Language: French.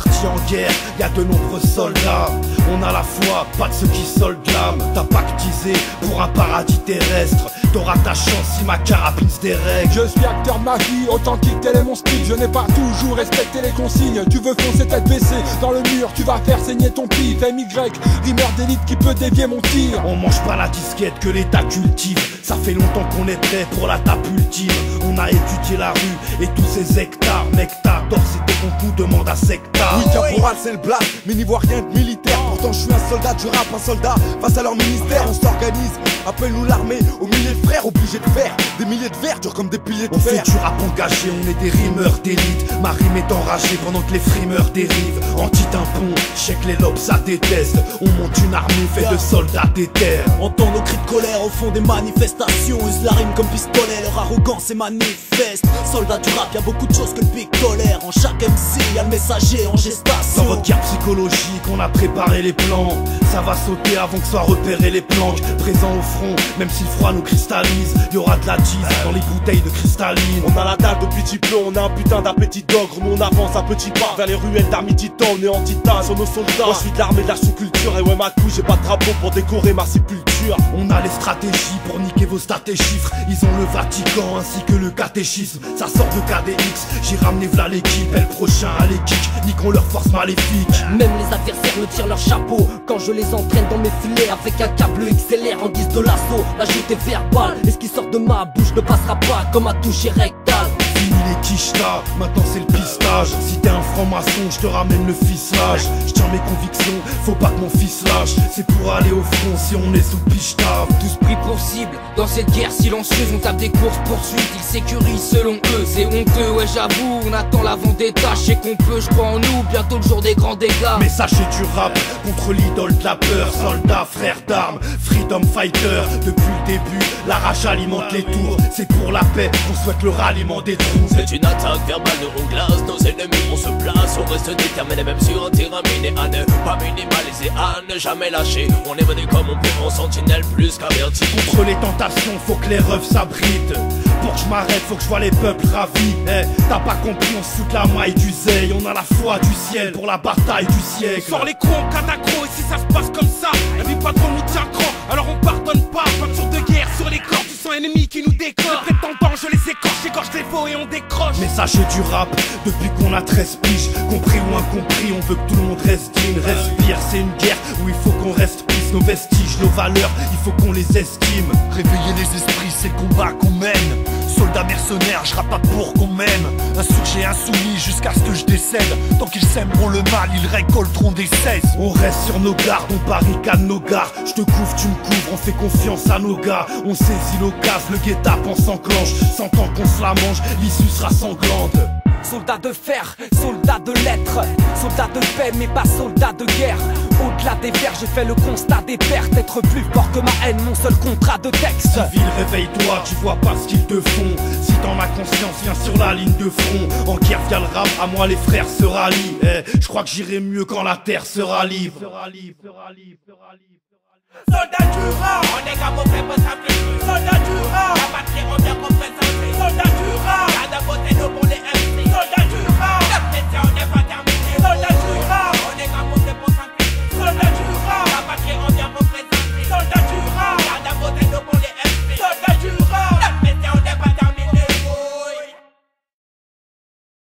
partis en guerre, y a de nombreux soldats. On a la foi, pas de ceux qui soldent l'âme. T'as pactisé pour un paradis terrestre. T'auras ta chance si ma carabine se dérègle. Je suis acteur de ma vie, authentique tel est mon style. Je n'ai pas toujours respecté les consignes. Tu veux foncer tête baissée dans le mur, tu vas faire saigner ton pif. MY, rimeur d'élite qui peut dévier mon tir. On mange pas la disquette que l'État cultive. Ça fait longtemps qu'on est prêt pour la tape ultime. On a étudié la rue et tous ces hectares. Mec, t'adores, c'était qu'on nous demande à sectar. Oui, caporal c'est le blague, mais n'y vois rien de militaire. Pourtant je suis un soldat du rap, un soldat face à leur ministère. On s'organise, appelle-nous l'armée, aux milliers de frères obligés de faire des milliers de vers, durs comme des piliers de On fer. fait du rap engagé, on est des rimeurs d'élite. Ma rime est enragée pendant que les frimeurs dérivent. Anti-tampon, check les lobes, ça déteste. On monte une armée faite de soldats des terres. Entend nos cris de colère au fond des manifestations. Use la rime comme pistolet, leur arrogance est manifeste. Soldats du rap, y'a beaucoup de choses que le pic tolère. En chaque MC, y'a le messager en gestation. Dans votre guerre psychologique, on a préparé les plans. Ça va sauter avant que soient repérés les planques. Présent au front, même si le froid nous cristallise. Y'aura de la cheese dans les bouteilles de cristalline. On a la dalle de petit plomb, on a un putain d'appétit d'ogre. Mais on avance à petits pas vers les ruelles d'Armititan. On est anti-tas sur nos soldats. Moi je suis de l'armée de la sous-culture. Et ouais ma couille, j'ai pas de drapeau pour décorer ma sépulture. On a les stratégies pour niquer vos stats et chiffres. Ils ont le Vatican ainsi que le catéchisme. Ça sort de KDX, j'ai ramené v'là l'équipe. Et le prochain à l'équipe, niquons leur force maléfique. Même les adversaires me tirent leur chapeau quand je les entraîne dans mes filets avec un câble XLR en guise de lasso. La joute est verbale et ce qui sort de ma bouche ne passera pas comme un toucher rectal. Fini les quiches là, maintenant c'est le pistage. Si t'es un franc-maçon, je te ramène le ficelage. Je tiens mes convictions, faut pas que mon fils lâche. C'est pour aller au front si on est sous piche-tave. Tous pris pour cible, dans cette guerre silencieuse. On tape des courses poursuites, ils sécurisent selon eux. C'est honteux, ouais j'avoue, on attend la vendetta. Je sais qu'on peut, je crois en nous, bientôt le jour des grands dégâts. Mais sachez du rap contre l'idole de la peur. Soldats, frères d'armes, freedom fighter. Depuis le début, la rage alimente les tours. C'est pour la paix qu'on souhaite le ralliement des troupes. C'est une attaque verbale, on glace nos ennemis. On se place, on reste déterminé même sur un terrain miné. À ne pas minimaliser, à ne jamais lâcher. On est venu comme on peut, en sentinelle plus qu'averti. Contre les tentations, faut que les refs s'abritent. Pour que je m'arrête, faut que je vois les peuples ravis. T'as pas compris, on se fout de la maille du zeil. On a la foi du ciel pour la bataille du siècle. Sors les cons, catacro, et si ça se passe comme ça, la vie patron nous tient grand, alors on pardonne pas. Peinture de guerre sur les corps du sang ennemi qui nous décolle. Les prétendants, je les écorche, j'égorge les faux et on décroche. Mais sachez du rap, depuis qu'on a 13 piges. Compris ou incompris, on veut que tout le monde reste digne. Respire, c'est une guerre où il faut qu'on reste pisse. Nos vestiges, nos valeurs, il faut qu'on les estime. Réveiller les esprits, c'est le combat qu'on mène. Soldats mercenaires, je rappe pas pour qu'on m'aime. Insurgés insoumis jusqu'à ce que je décède. Tant qu'ils sèmeront le mal, ils récolteront des cesses. On reste sur nos gardes, on barricade nos gares. Je te couvre, tu me couvres, on fait confiance à nos gars. On saisit l'occasion, le guet-apens s'enclenche. Sans temps qu'on se la mange, l'issue sera sanglante. Soldat de fer, soldat de lettres, soldat de paix mais pas soldat de guerre. Au-delà des vers, j'ai fait le constat des pertes. Être plus fort que ma haine, mon seul contrat de texte. Civil, réveille-toi, tu vois pas ce qu'ils te font. Si t'en as conscience, viens sur la ligne de front. En guerre via le rap, à moi les frères se rallient. Je crois que j'irai mieux quand la terre sera libre. Soldat